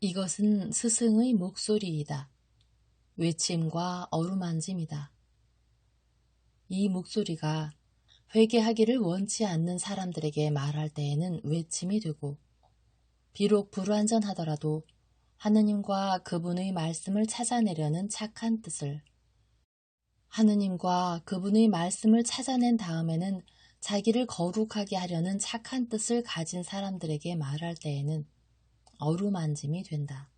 이것은 스승의 목소리이다. 외침과 어루만짐이다. 이 목소리가 회개하기를 원치 않는 사람들에게 말할 때에는 외침이 되고, 비록 불완전하더라도 하느님과 그분의 말씀을 찾아내려는 착한 뜻을, 하느님과 그분의 말씀을 찾아낸 다음에는 자기를 거룩하게 하려는 착한 뜻을 가진 사람들에게 말할 때에는 어루만짐이 된다.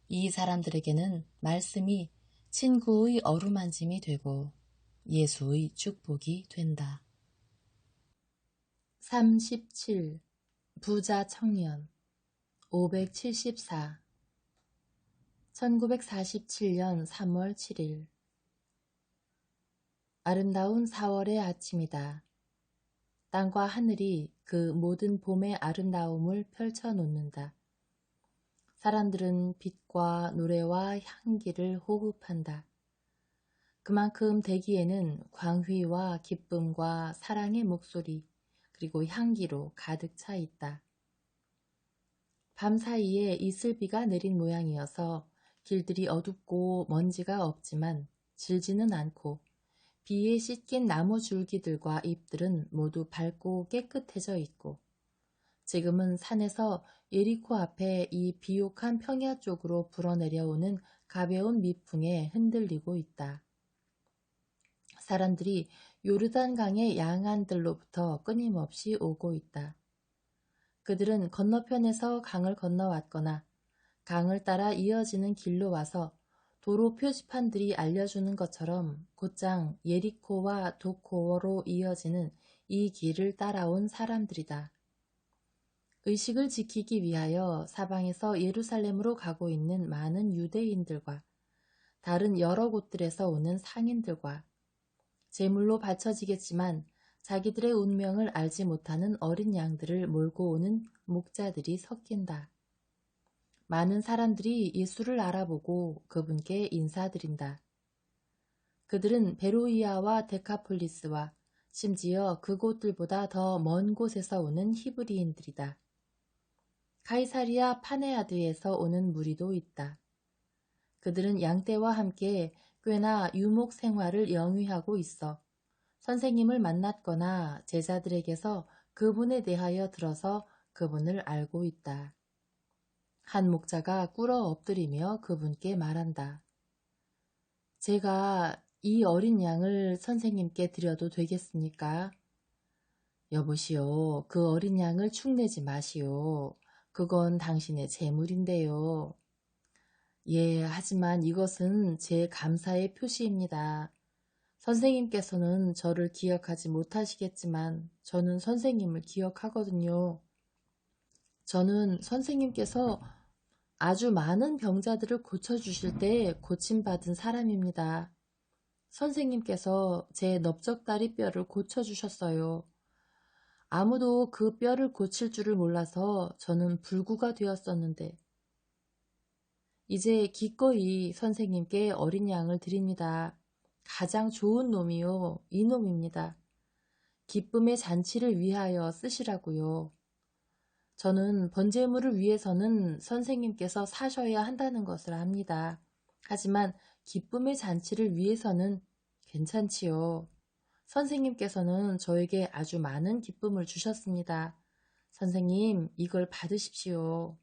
이 사람들에게는 말씀이 친구의 어루만짐이 되고 예수의 축복이 된다. 37. 부자 청년 574 1947년 3월 7일 아름다운 4월의 아침이다. 땅과 하늘이 그 모든 봄의 아름다움을 펼쳐놓는다. 사람들은 빛과 노래와 향기를 호흡한다. 그만큼 대기에는 광휘와 기쁨과 사랑의 목소리 그리고 향기로 가득 차 있다. 밤 사이에 이슬비가 내린 모양이어서 길들이 어둡고 먼지가 없지만 질지는 않고 비에 씻긴 나무 줄기들과 잎들은 모두 밝고 깨끗해져 있고 지금은 산에서 예리코 앞에 이 비옥한 평야 쪽으로 불어내려오는 가벼운 미풍에 흔들리고 있다. 사람들이 요르단강의 양안들로부터 끊임없이 오고 있다. 그들은 건너편에서 강을 건너왔거나 강을 따라 이어지는 길로 와서 도로 표지판들이 알려주는 것처럼 곧장 예리코와 도코어로 이어지는 이 길을 따라온 사람들이다. 의식을 지키기 위하여 사방에서 예루살렘으로 가고 있는 많은 유대인들과 다른 여러 곳들에서 오는 상인들과 제물로 바쳐지겠지만 자기들의 운명을 알지 못하는 어린 양들을 몰고 오는 목자들이 섞인다. 많은 사람들이 예수를 알아보고 그분께 인사드린다. 그들은 베로이아와 데카폴리스와 심지어 그곳들보다 더 먼 곳에서 오는 히브리인들이다. 카이사리아 파네아드에서 오는 무리도 있다. 그들은 양떼와 함께 꽤나 유목 생활을 영위하고 있어 선생님을 만났거나 제자들에게서 그분에 대하여 들어서 그분을 알고 있다. 한 목자가 꿇어 엎드리며 그분께 말한다. 제가 이 어린 양을 선생님께 드려도 되겠습니까? 여보시오, 그 어린 양을 축내지 마시오. 그건 당신의 재물인데요. 예, 하지만 이것은 제 감사의 표시입니다. 선생님께서는 저를 기억하지 못하시겠지만 저는 선생님을 기억하거든요. 저는 선생님께서 아주 많은 병자들을 고쳐주실 때 고침받은 사람입니다. 선생님께서 제 넓적다리 뼈를 고쳐주셨어요. 아무도 그 뼈를 고칠 줄을 몰라서 저는 불구가 되었었는데 이제 기꺼이 선생님께 어린 양을 드립니다. 가장 좋은 놈이요, 이 놈입니다. 기쁨의 잔치를 위하여 쓰시라고요. 저는 번제물을 위해서는 선생님께서 사셔야 한다는 것을 압니다. 하지만 기쁨의 잔치를 위해서는 괜찮지요. 선생님께서는 저에게 아주 많은 기쁨을 주셨습니다. 선생님, 이걸 받으십시오.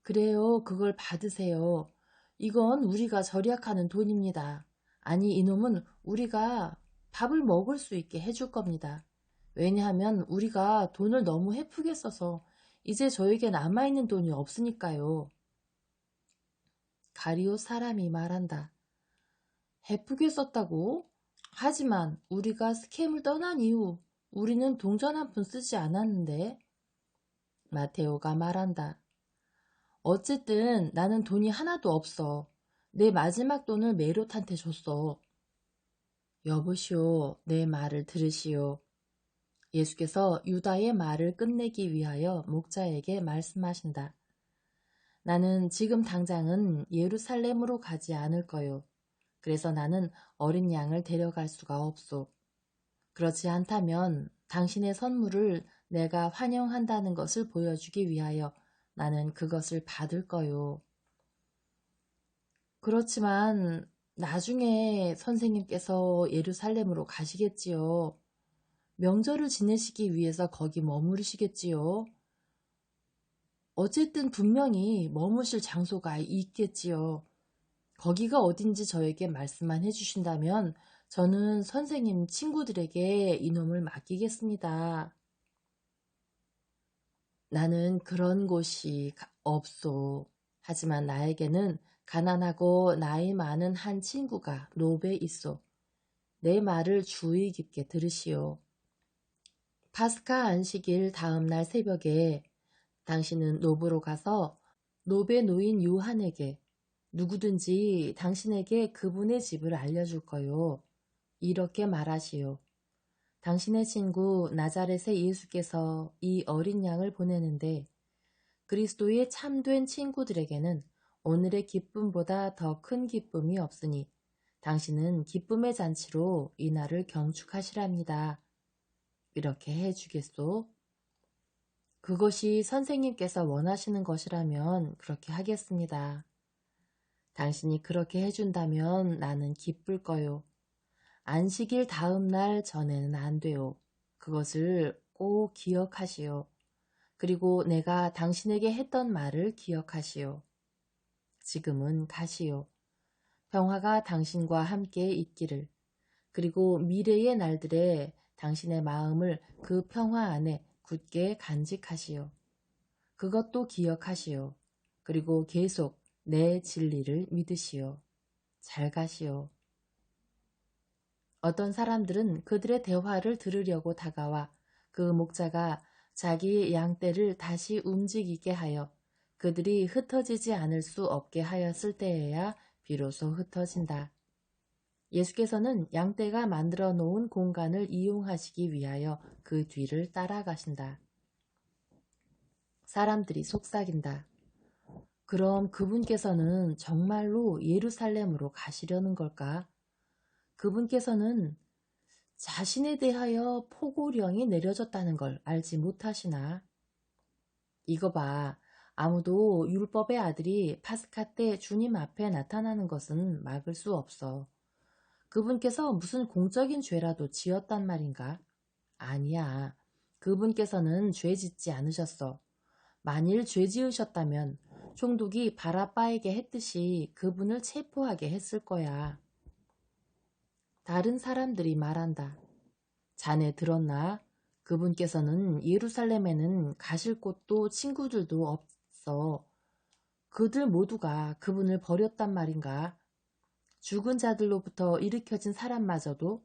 그래요, 그걸 받으세요. 이건 우리가 절약하는 돈입니다. 아니, 이놈은 우리가 밥을 먹을 수 있게 해줄 겁니다. 왜냐하면 우리가 돈을 너무 헤프게 써서 이제 저에게 남아있는 돈이 없으니까요. 가리오 사람이 말한다. 헤프게 썼다고? 하지만 우리가 스캠을 떠난 이후 우리는 동전 한 푼 쓰지 않았는데? 마테오가 말한다. 어쨌든 나는 돈이 하나도 없어. 내 마지막 돈을 메롯한테 줬어. 여보시오, 내 말을 들으시오. 예수께서 유다의 말을 끝내기 위하여 목자에게 말씀하신다. 나는 지금 당장은 예루살렘으로 가지 않을 거요. 그래서 나는 어린 양을 데려갈 수가 없소. 그렇지 않다면 당신의 선물을 내가 환영한다는 것을 보여주기 위하여 나는 그것을 받을 거요. 그렇지만 나중에 선생님께서 예루살렘으로 가시겠지요. 명절을 지내시기 위해서 거기 머무르시겠지요. 어쨌든 분명히 머무실 장소가 있겠지요. 거기가 어딘지 저에게 말씀만 해주신다면 저는 선생님 친구들에게 이놈을 맡기겠습니다. 나는 그런 곳이 없소. 하지만 나에게는 가난하고 나이 많은 한 친구가 노베 있소. 내 말을 주의 깊게 들으시오. 파스카 안식일 다음 날 새벽에 당신은 노브로 가서 노베 노인 요한에게 누구든지 당신에게 그분의 집을 알려줄 거요. 이렇게 말하시오. 당신의 친구 나자렛의 예수께서 이 어린 양을 보내는데 그리스도의 참된 친구들에게는 오늘의 기쁨보다 더 큰 기쁨이 없으니 당신은 기쁨의 잔치로 이날을 경축하시랍니다. 이렇게 해주겠소? 그것이 선생님께서 원하시는 것이라면 그렇게 하겠습니다. 당신이 그렇게 해준다면 나는 기쁠 거요. 안식일 다음 날 전에는 안 돼요. 그것을 꼭 기억하시오. 그리고 내가 당신에게 했던 말을 기억하시오. 지금은 가시오. 평화가 당신과 함께 있기를. 그리고 미래의 날들에 당신의 마음을 그 평화 안에 굳게 간직하시오. 그것도 기억하시오. 그리고 계속 내 진리를 믿으시오. 잘 가시오. 어떤 사람들은 그들의 대화를 들으려고 다가와 그 목자가 자기 양떼를 다시 움직이게 하여 그들이 흩어지지 않을 수 없게 하였을 때에야 비로소 흩어진다. 예수께서는 양떼가 만들어 놓은 공간을 이용하시기 위하여 그 뒤를 따라가신다. 사람들이 속삭인다. 그럼 그분께서는 정말로 예루살렘으로 가시려는 걸까? 그분께서는 자신에 대하여 포고령이 내려졌다는 걸 알지 못하시나? 이거 봐. 아무도 율법의 아들이 파스카 때 주님 앞에 나타나는 것은 막을 수 없어. 그분께서 무슨 공적인 죄라도 지었단 말인가? 아니야. 그분께서는 죄 짓지 않으셨어. 만일 죄 지으셨다면 총독이 바라빠에게 했듯이 그분을 체포하게 했을 거야. 다른 사람들이 말한다. 자네 들었나? 그분께서는 예루살렘에는 가실 곳도 친구들도 없어. 그들 모두가 그분을 버렸단 말인가? 죽은 자들로부터 일으켜진 사람마저도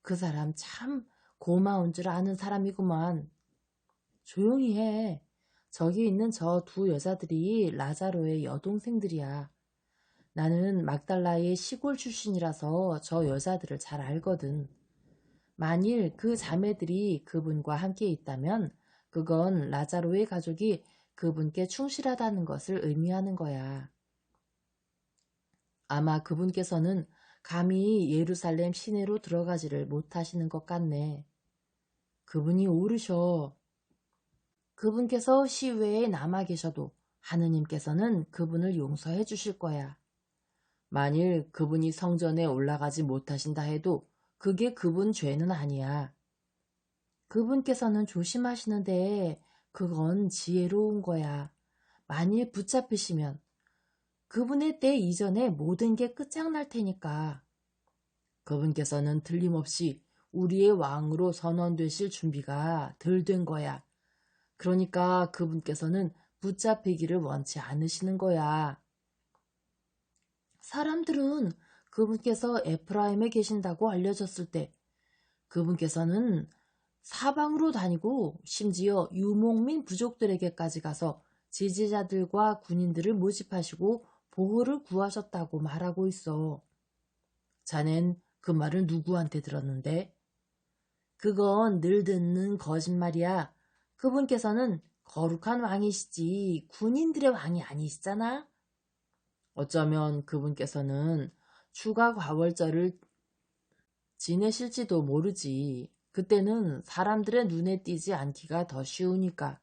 그 사람 참 고마운 줄 아는 사람이구만. 조용히 해. 저기 있는 저 두 여자들이 라자로의 여동생들이야. 나는 막달라의 시골 출신이라서 저 여자들을 잘 알거든. 만일 그 자매들이 그분과 함께 있다면 그건 라자로의 가족이 그분께 충실하다는 것을 의미하는 거야. 아마 그분께서는 감히 예루살렘 시내로 들어가지를 못하시는 것 같네. 그분이 오르셔. 그분께서 시외에 남아 계셔도 하느님께서는 그분을 용서해 주실 거야. 만일 그분이 성전에 올라가지 못하신다 해도 그게 그분 죄는 아니야. 그분께서는 조심하시는데 그건 지혜로운 거야. 만일 붙잡히시면 그분의 때 이전에 모든 게 끝장날 테니까. 그분께서는 틀림없이 우리의 왕으로 선언되실 준비가 덜 된 거야. 그러니까 그분께서는 붙잡히기를 원치 않으시는 거야. 사람들은 그분께서 에프라임에 계신다고 알려졌을 때 그분께서는 사방으로 다니고 심지어 유목민 부족들에게까지 가서 지지자들과 군인들을 모집하시고 보호를 구하셨다고 말하고 있어. 자넨 그 말을 누구한테 들었는데? 그건 늘 듣는 거짓말이야. 그분께서는 거룩한 왕이시지 군인들의 왕이 아니시잖아. 어쩌면 그분께서는 추가 과월절을 지내실지도 모르지. 그때는 사람들의 눈에 띄지 않기가 더 쉬우니까.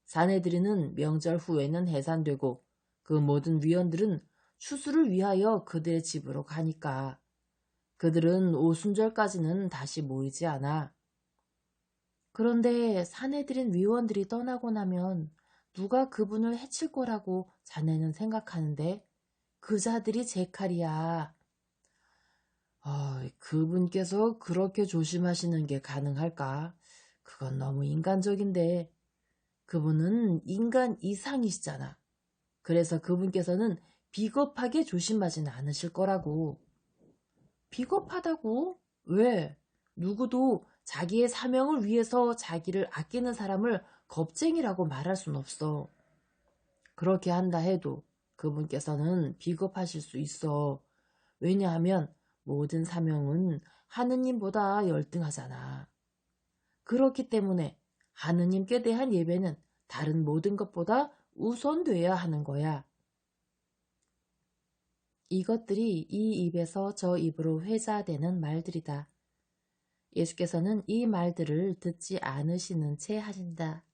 사내들이는 명절 후에는 해산되고 그 모든 위원들은 추수를 위하여 그들의 집으로 가니까 그들은 오순절까지는 다시 모이지 않아. 그런데 사내들인 위원들이 떠나고 나면 누가 그분을 해칠 거라고 자네는 생각하는데 그 자들이 제 칼이야. 그분께서 그렇게 조심하시는 게 가능할까? 그건 너무 인간적인데 그분은 인간 이상이시잖아. 그래서 그분께서는 비겁하게 조심하지는 않으실 거라고. 비겁하다고? 왜? 누구도 자기의 사명을 위해서 자기를 아끼는 사람을 겁쟁이라고 말할 순 없어. 그렇게 한다 해도 그분께서는 비겁하실 수 있어. 왜냐하면 모든 사명은 하느님보다 열등하잖아. 그렇기 때문에 하느님께 대한 예배는 다른 모든 것보다 우선돼야 하는 거야. 이것들이 이 입에서 저 입으로 회자되는 말들이다. 예수께서는 이 말들을 듣지 않으시는 채 하신다.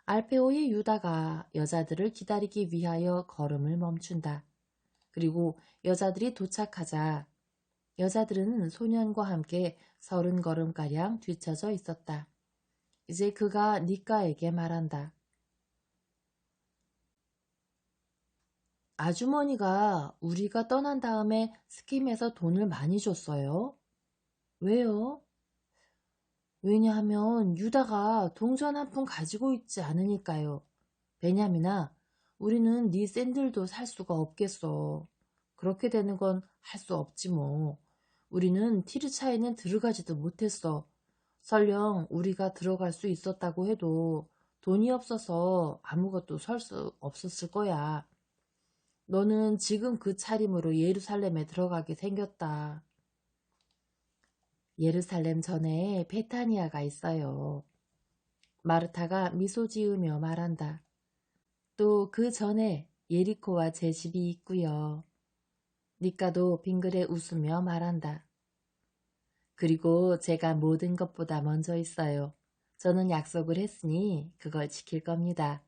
알페오의 유다가 여자들을 기다리기 위하여 걸음을 멈춘다. 그리고 여자들이 도착하자 여자들은 소년과 함께 30걸음가량 뒤처져 있었다. 이제 그가 니까에게 말한다. 아주머니가 우리가 떠난 다음에 스킴에서 돈을 많이 줬어요. 왜요? 왜냐하면 유다가 동전 한 푼 가지고 있지 않으니까요. 베냐민아, 우리는 네 샌들도 살 수가 없겠어. 그렇게 되는 건 할 수 없지 뭐. 우리는 티르차에는 들어가지도 못했어. 설령 우리가 들어갈 수 있었다고 해도 돈이 없어서 아무것도 설 수 없었을 거야. 너는 지금 그 차림으로 예루살렘에 들어가게 생겼다. 예루살렘 전에 베타니아가 있어요. 마르타가 미소 지으며 말한다. 또 그 전에 예리코와 제 집이 있고요. 니까도 빙그레 웃으며 말한다. 그리고 제가 모든 것보다 먼저 있어요. 저는 약속을 했으니 그걸 지킬 겁니다.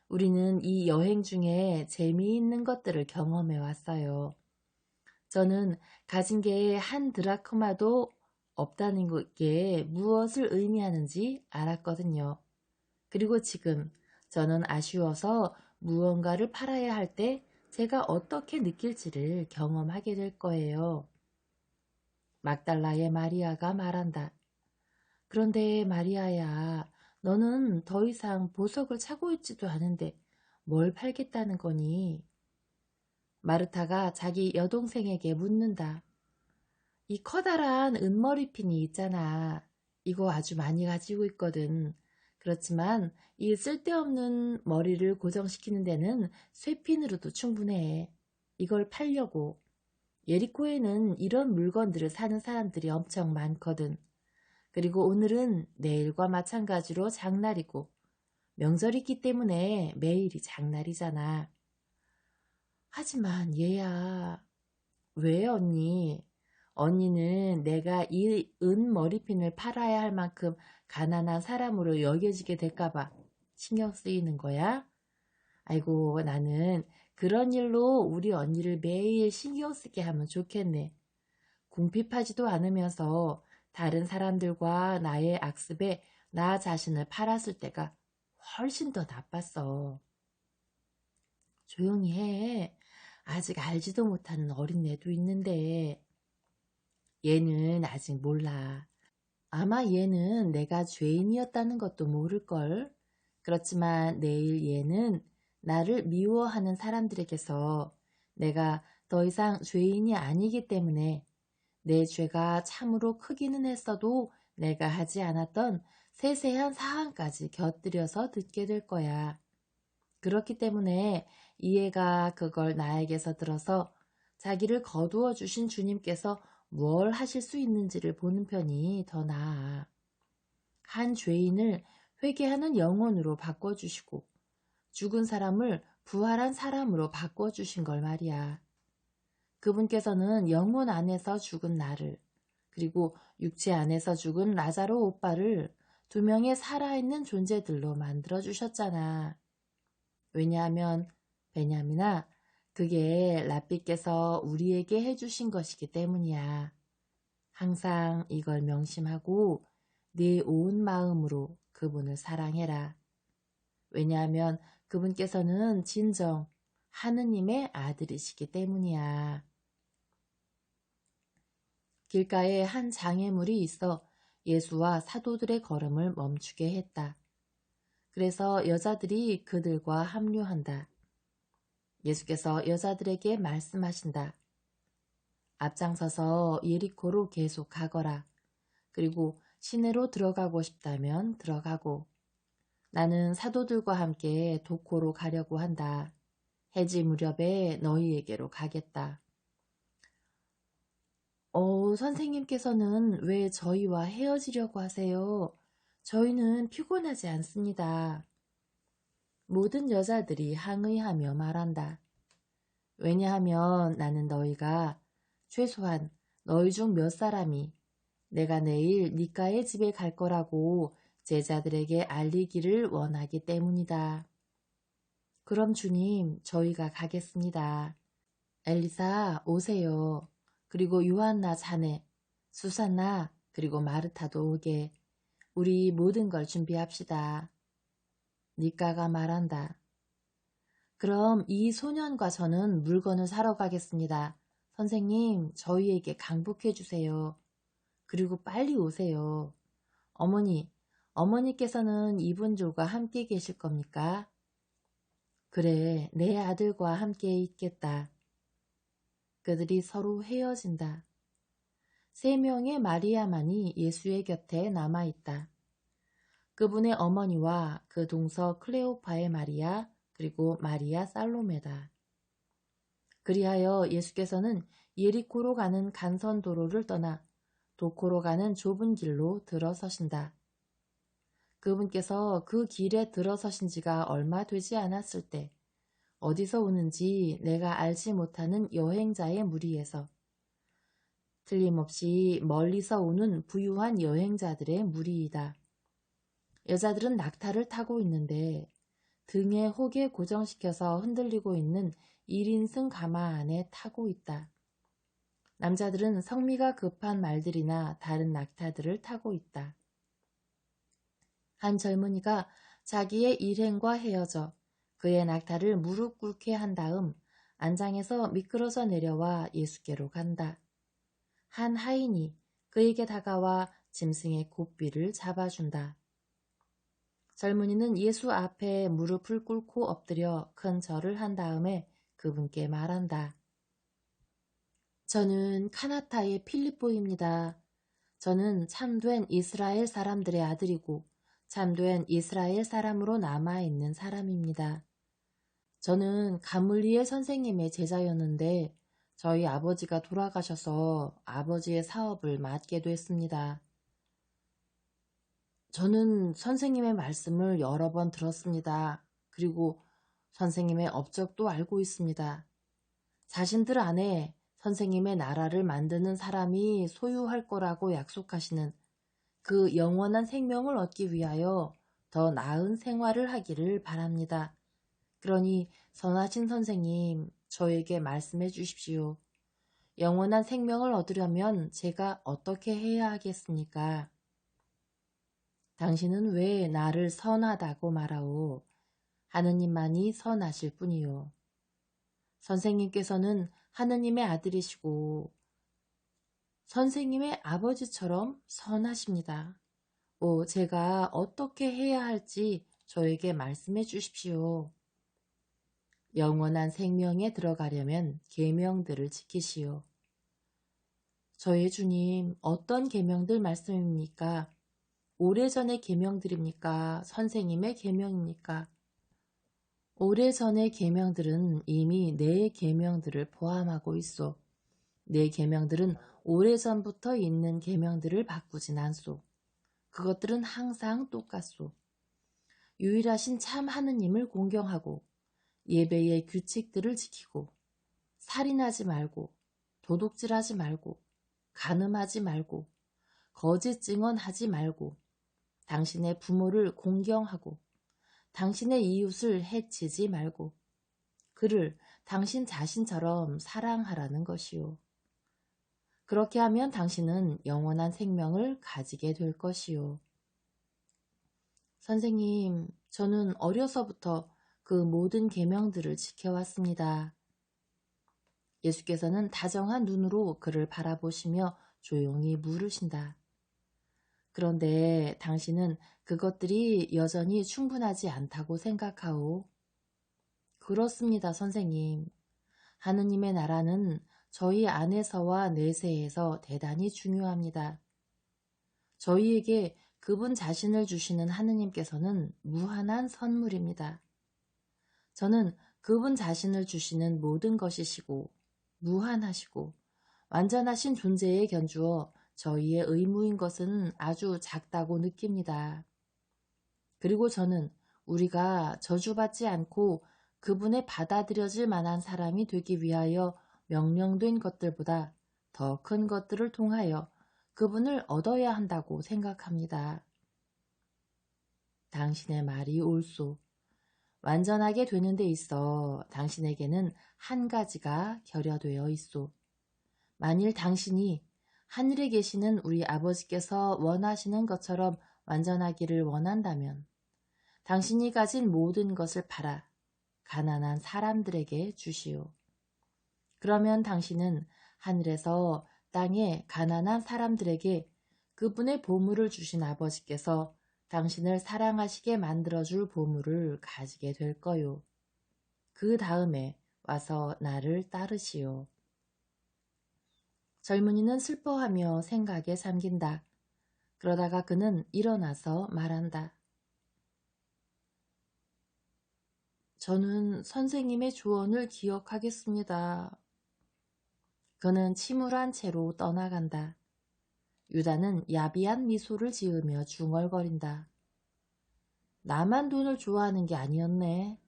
우리는 이 여행 중에 재미있는 것들을 경험해 왔어요. 저는 가진 게 한 드라크마도 없다는 게 무엇을 의미하는지 알았거든요. 그리고 지금 저는 아쉬워서 무언가를 팔아야 할 때 제가 어떻게 느낄지를 경험하게 될 거예요. 막달라의 마리아가 말한다. 그런데 마리아야, 너는 더 이상 보석을 차고 있지도 않은데 뭘 팔겠다는 거니? 마르타가 자기 여동생에게 묻는다. 이 커다란 은머리핀이 있잖아. 이거 아주 많이 가지고 있거든. 그렇지만 이 쓸데없는 머리를 고정시키는 데는 쇠핀으로도 충분해. 이걸 팔려고. 예리코에는 이런 물건들을 사는 사람들이 엄청 많거든. 그리고 오늘은 내일과 마찬가지로 장날이고 명절이기 때문에 매일이 장날이잖아. 하지만 얘야, 왜 언니? 언니는 내가 이 은 머리핀을 팔아야 할 만큼 가난한 사람으로 여겨지게 될까봐 신경 쓰이는 거야? 아이고, 나는 그런 일로 우리 언니를 매일 신경 쓰게 하면 좋겠네. 궁핍하지도 않으면서 다른 사람들과 나의 악습에 나 자신을 팔았을 때가 훨씬 더 나빴어. 조용히 해. 아직 알지도 못하는 어린애도 있는데. 얘는 아직 몰라. 아마 얘는 내가 죄인이었다는 것도 모를걸. 그렇지만 내일 얘는 나를 미워하는 사람들에게서 내가 더 이상 죄인이 아니기 때문에 내 죄가 참으로 크기는 했어도 내가 하지 않았던 세세한 사항까지 곁들여서 듣게 될 거야. 그렇기 때문에 이해가 그걸 나에게서 들어서 자기를 거두어 주신 주님께서 뭘 하실 수 있는지를 보는 편이 더 나아. 한 죄인을 회개하는 영혼으로 바꿔주시고 죽은 사람을 부활한 사람으로 바꿔주신 걸 말이야. 그분께서는 영혼 안에서 죽은 나를 그리고 육체 안에서 죽은 라자로 오빠를 두 명의 살아있는 존재들로 만들어주셨잖아. 왜냐하면 베냐민아, 그게 랍비께서 우리에게 해주신 것이기 때문이야. 항상 이걸 명심하고 네 온 마음으로 그분을 사랑해라. 왜냐하면 그분께서는 진정 하느님의 아들이시기 때문이야. 길가에 한 장애물이 있어 예수와 사도들의 걸음을 멈추게 했다. 그래서 여자들이 그들과 합류한다. 예수께서 여자들에게 말씀하신다. 앞장서서 예리코로 계속 가거라. 그리고 시내로 들어가고 싶다면 들어가고, 나는 사도들과 함께 도코로 가려고 한다. 해질 무렵에 너희에게로 가겠다. 선생님께서는 왜 저희와 헤어지려고 하세요? 저희는 피곤하지 않습니다. 모든 여자들이 항의하며 말한다. 왜냐하면 나는 너희가 최소한 너희 중 몇 사람이 내가 내일 니까의 집에 갈 거라고 제자들에게 알리기를 원하기 때문이다. 그럼 주님, 저희가 가겠습니다. 엘리사, 오세요. 그리고 요한나 자네, 수산나, 그리고 마르타도 오게. 우리 모든 걸 준비합시다. 니까가 말한다. 그럼 이 소년과 저는 물건을 사러 가겠습니다. 선생님, 저희에게 강복해 주세요. 그리고 빨리 오세요. 어머니께서는 이분들과 함께 계실 겁니까? 그래, 내 아들과 함께 있겠다. 그들이 서로 헤어진다. 3명의 마리아만이 예수의 곁에 남아있다. 그분의 어머니와 그 동서 클레오파의 마리아, 그리고 마리아 살로메다. 그리하여 예수께서는 예리코로 가는 간선도로를 떠나 도코로 가는 좁은 길로 들어서신다. 그분께서 그 길에 들어서신 지가 얼마 되지 않았을 때 어디서 오는지 내가 알지 못하는 여행자의 무리에서, 틀림없이 멀리서 오는 부유한 여행자들의 무리이다. 여자들은 낙타를 타고 있는데 등에 혹에 고정시켜서 흔들리고 있는 1인승 가마 안에 타고 있다. 남자들은 성미가 급한 말들이나 다른 낙타들을 타고 있다. 한 젊은이가 자기의 일행과 헤어져 그의 낙타를 무릎 꿇게 한 다음 안장에서 미끄러져 내려와 예수께로 간다. 한 하인이 그에게 다가와 짐승의 고삐를 잡아준다. 젊은이는 예수 앞에 무릎을 꿇고 엎드려 큰 절을 한 다음에 그분께 말한다. 저는 카나타의 필립보입니다. 저는 참된 이스라엘 사람들의 아들이고 참된 이스라엘 사람으로 남아있는 사람입니다. 저는 가물리엘 선생님의 제자였는데 저희 아버지가 돌아가셔서 아버지의 사업을 맡게 됐습니다. 저는 선생님의 말씀을 여러 번 들었습니다. 그리고 선생님의 업적도 알고 있습니다. 자신들 안에 선생님의 나라를 만드는 사람이 소유할 거라고 약속하시는 그 영원한 생명을 얻기 위하여 더 나은 생활을 하기를 바랍니다. 그러니 선하신 선생님, 저에게 말씀해 주십시오. 영원한 생명을 얻으려면 제가 어떻게 해야 하겠습니까? 당신은 왜 나를 선하다고 말하오? 하느님만이 선하실 뿐이요. 선생님께서는 하느님의 아들이시고 선생님의 아버지처럼 선하십니다. 제가 어떻게 해야 할지 저에게 말씀해 주십시오. 영원한 생명에 들어가려면 계명들을 지키시오. 저의 주님, 어떤 계명들 말씀입니까? 오래전의 계명들입니까? 선생님의 계명입니까? 오래전의 계명들은 이미 내 계명들을 포함하고 있소. 내 계명들은 오래전부터 있는 계명들을 바꾸진 않소. 그것들은 항상 똑같소. 유일하신 참 하느님을 공경하고 예배의 규칙들을 지키고 살인하지 말고 도둑질하지 말고 간음하지 말고 거짓 증언하지 말고 당신의 부모를 공경하고 당신의 이웃을 해치지 말고 그를 당신 자신처럼 사랑하라는 것이요. 그렇게 하면 당신은 영원한 생명을 가지게 될 것이요. 선생님, 저는 어려서부터 그 모든 계명들을 지켜왔습니다. 예수께서는 다정한 눈으로 그를 바라보시며 조용히 물으신다. 그런데 당신은 그것들이 여전히 충분하지 않다고 생각하오. 그렇습니다, 선생님. 하느님의 나라는 저희 안에서와 내세에서 대단히 중요합니다. 저희에게 그분 자신을 주시는 하느님께서는 무한한 선물입니다. 저는 그분 자신을 주시는 모든 것이시고 무한하시고 완전하신 존재에 견주어 저희의 의무인 것은 아주 작다고 느낍니다. 그리고 저는 우리가 저주받지 않고 그분의 받아들여질 만한 사람이 되기 위하여 명령된 것들보다 더 큰 것들을 통하여 그분을 얻어야 한다고 생각합니다. 당신의 말이 옳소. 완전하게 되는 데 있어 당신에게는 한 가지가 결여되어 있소. 만일 당신이 하늘에 계시는 우리 아버지께서 원하시는 것처럼 완전하기를 원한다면 당신이 가진 모든 것을 팔아 가난한 사람들에게 주시오. 그러면 당신은 하늘에서 땅에 가난한 사람들에게 그분의 보물을 주신 아버지께서 당신을 사랑하시게 만들어줄 보물을 가지게 될 거요. 그 다음에 와서 나를 따르시오. 젊은이는 슬퍼하며 생각에 잠긴다. 그러다가 그는 일어나서 말한다. 저는 선생님의 조언을 기억하겠습니다. 그는 침울한 채로 떠나간다. 유다는 야비한 미소를 지으며 중얼거린다. 나만 돈을 좋아하는 게 아니었네.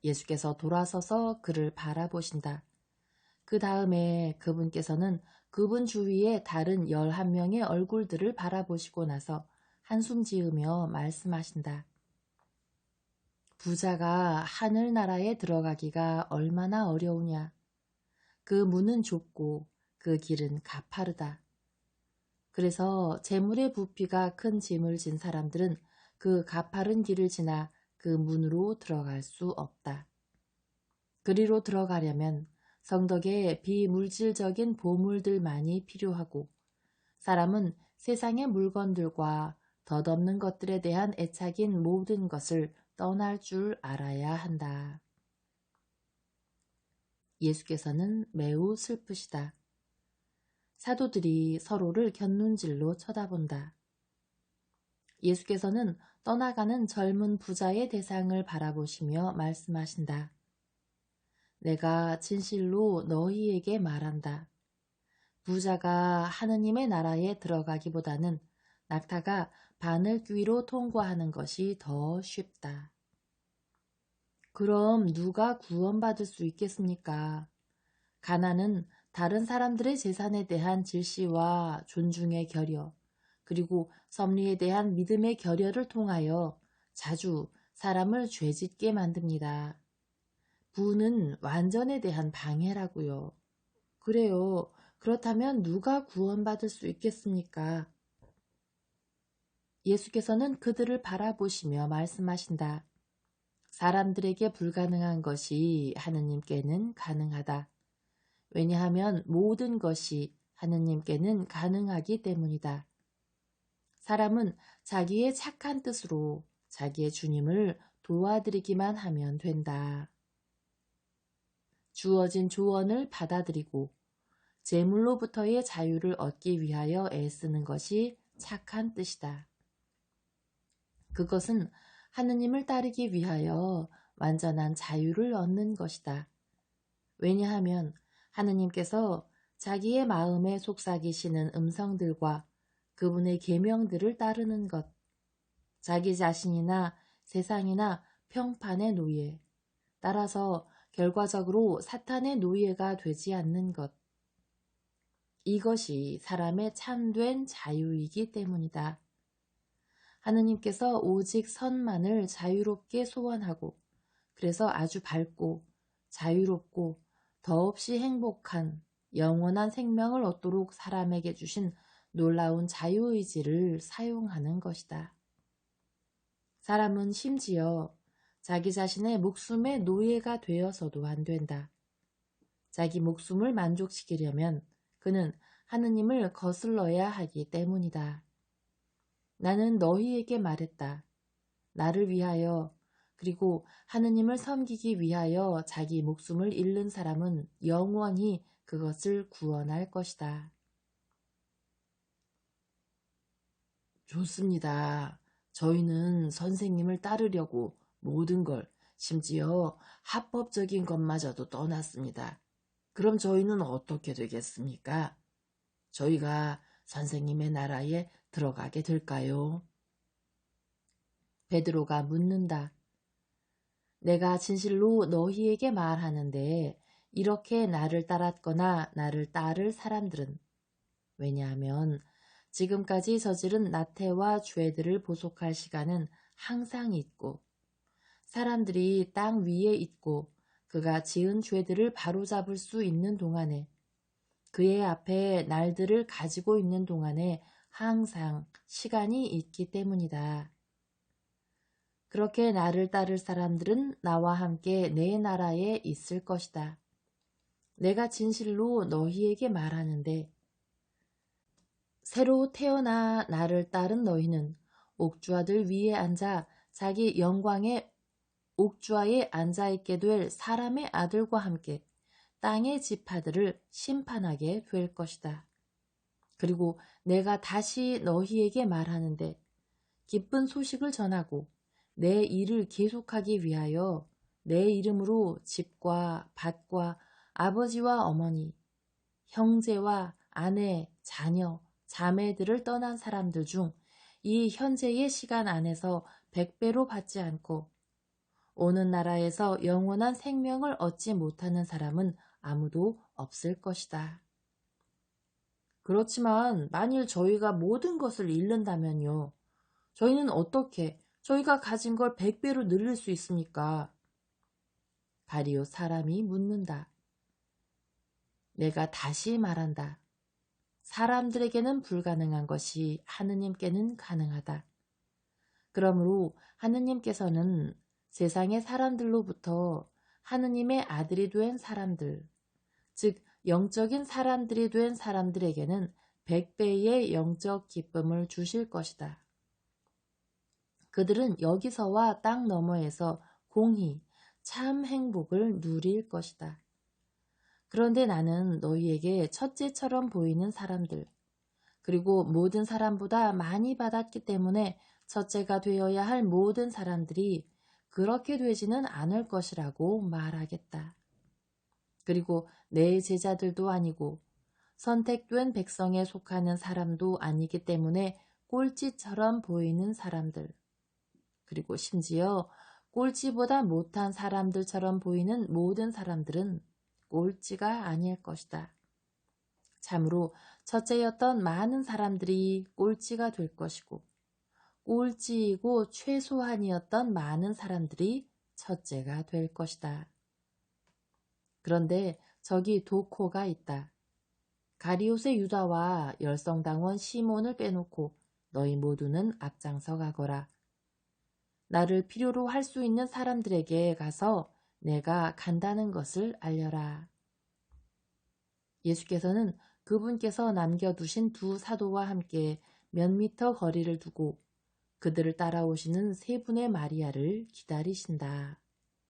예수께서 돌아서서 그를 바라보신다. 그 다음에 그분께서는 그분 주위의 다른 11명의 얼굴들을 바라보시고 나서 한숨 지으며 말씀하신다. 부자가 하늘나라에 들어가기가 얼마나 어려우냐. 그 문은 좁고 그 길은 가파르다. 그래서 재물의 부피가 큰 짐을 진 사람들은 그 가파른 길을 지나 그 문으로 들어갈 수 없다. 그리로 들어가려면 성덕에 비물질적인 보물들만이 필요하고 사람은 세상의 물건들과 덧없는 것들에 대한 애착인 모든 것을 떠날 줄 알아야 한다. 예수께서는 매우 슬프시다. 사도들이 서로를 곁눈질로 쳐다본다. 예수께서는 떠나가는 젊은 부자의 대상을 바라보시며 말씀하신다. 내가 진실로 너희에게 말한다. 부자가 하느님의 나라에 들어가기보다는 낙타가 바늘귀로 통과하는 것이 더 쉽다. 그럼 누가 구원받을 수 있겠습니까? 가난은 다른 사람들의 재산에 대한 질시와 존중의 결여, 그리고 섭리에 대한 믿음의 결여를 통하여 자주 사람을 죄짓게 만듭니다. 부는 완전에 대한 방해라고요. 그래요. 그렇다면 누가 구원받을 수 있겠습니까? 예수께서는 그들을 바라보시며 말씀하신다. 사람들에게 불가능한 것이 하느님께는 가능하다. 왜냐하면 모든 것이 하느님께는 가능하기 때문이다. 사람은 자기의 착한 뜻으로 자기의 주님을 도와드리기만 하면 된다. 주어진 조언을 받아들이고 재물로부터의 자유를 얻기 위하여 애쓰는 것이 착한 뜻이다. 그것은 하느님을 따르기 위하여 완전한 자유를 얻는 것이다. 왜냐하면 하느님께서 자기의 마음에 속삭이시는 음성들과 그분의 계명들을 따르는 것, 자기 자신이나 세상이나 평판의 노예, 따라서 결과적으로 사탄의 노예가 되지 않는 것, 이것이 사람의 참된 자유이기 때문이다. 하느님께서 오직 선만을 자유롭게 소원하고 그래서 아주 밝고 자유롭고 더없이 행복한 영원한 생명을 얻도록 사람에게 주신 놀라운 자유의지를 사용하는 것이다. 사람은 심지어 자기 자신의 목숨의 노예가 되어서도 안 된다. 자기 목숨을 만족시키려면 그는 하느님을 거슬러야 하기 때문이다. 나는 너희에게 말했다. 나를 위하여 그리고 하느님을 섬기기 위하여 자기 목숨을 잃는 사람은 영원히 그것을 구원할 것이다. 좋습니다. 저희는 선생님을 따르려고 모든 걸, 심지어 합법적인 것마저도 떠났습니다. 그럼 저희는 어떻게 되겠습니까? 저희가 선생님의 나라에 들어가게 될까요? 베드로가 묻는다. 내가 진실로 너희에게 말하는데 이렇게 나를 따랐거나 나를 따를 사람들은 왜냐하면 지금까지 저지른 나태와 죄들을 보속할 시간은 항상 있고 사람들이 땅 위에 있고 그가 지은 죄들을 바로잡을 수 있는 동안에 그의 앞에 날들을 가지고 있는 동안에 항상 시간이 있기 때문이다. 그렇게 나를 따를 사람들은 나와 함께 내 나라에 있을 것이다. 내가 진실로 너희에게 말하는데 새로 태어나 나를 따른 너희는 옥주아들 위에 앉아 자기 영광의 옥주아에 앉아있게 될 사람의 아들과 함께 땅의 지파들을 심판하게 될 것이다. 그리고 내가 다시 너희에게 말하는데 기쁜 소식을 전하고 내 일을 계속하기 위하여 내 이름으로 집과 밭과 아버지와 어머니, 형제와 아내, 자녀, 자매들을 떠난 사람들 중 이 현재의 시간 안에서 100배로 받지 않고 오는 나라에서 영원한 생명을 얻지 못하는 사람은 아무도 없을 것이다. 그렇지만 만일 저희가 모든 것을 잃는다면요. 저희는 어떻게 저희가 가진 걸 100배로 늘릴 수 있습니까? 가리오 사람이 묻는다. 내가 다시 말한다. 사람들에게는 불가능한 것이 하느님께는 가능하다. 그러므로 하느님께서는 세상의 사람들로부터 하느님의 아들이 된 사람들, 즉 영적인 사람들이 된 사람들에게는 100배의 영적 기쁨을 주실 것이다. 그들은 여기서와 땅 너머에서 공히 참 행복을 누릴 것이다. 그런데 나는 너희에게 첫째처럼 보이는 사람들, 그리고 모든 사람보다 많이 받았기 때문에 첫째가 되어야 할 모든 사람들이 그렇게 되지는 않을 것이라고 말하겠다. 그리고 내 제자들도 아니고 선택된 백성에 속하는 사람도 아니기 때문에 꼴찌처럼 보이는 사람들, 그리고 심지어 꼴찌보다 못한 사람들처럼 보이는 모든 사람들은 꼴찌가 아닐 것이다. 참으로 첫째였던 많은 사람들이 꼴찌가 될 것이고 꼴찌이고 최소한이었던 많은 사람들이 첫째가 될 것이다. 그런데 저기 도코가 있다. 가리옷의 유다와 열성당원 시몬을 빼놓고 너희 모두는 앞장서 가거라. 나를 필요로 할 수 있는 사람들에게 가서 내가 간다는 것을 알려라. 예수께서는 그분께서 남겨두신 두 사도와 함께 몇 미터 거리를 두고 그들을 따라오시는 세 분의 마리아를 기다리신다.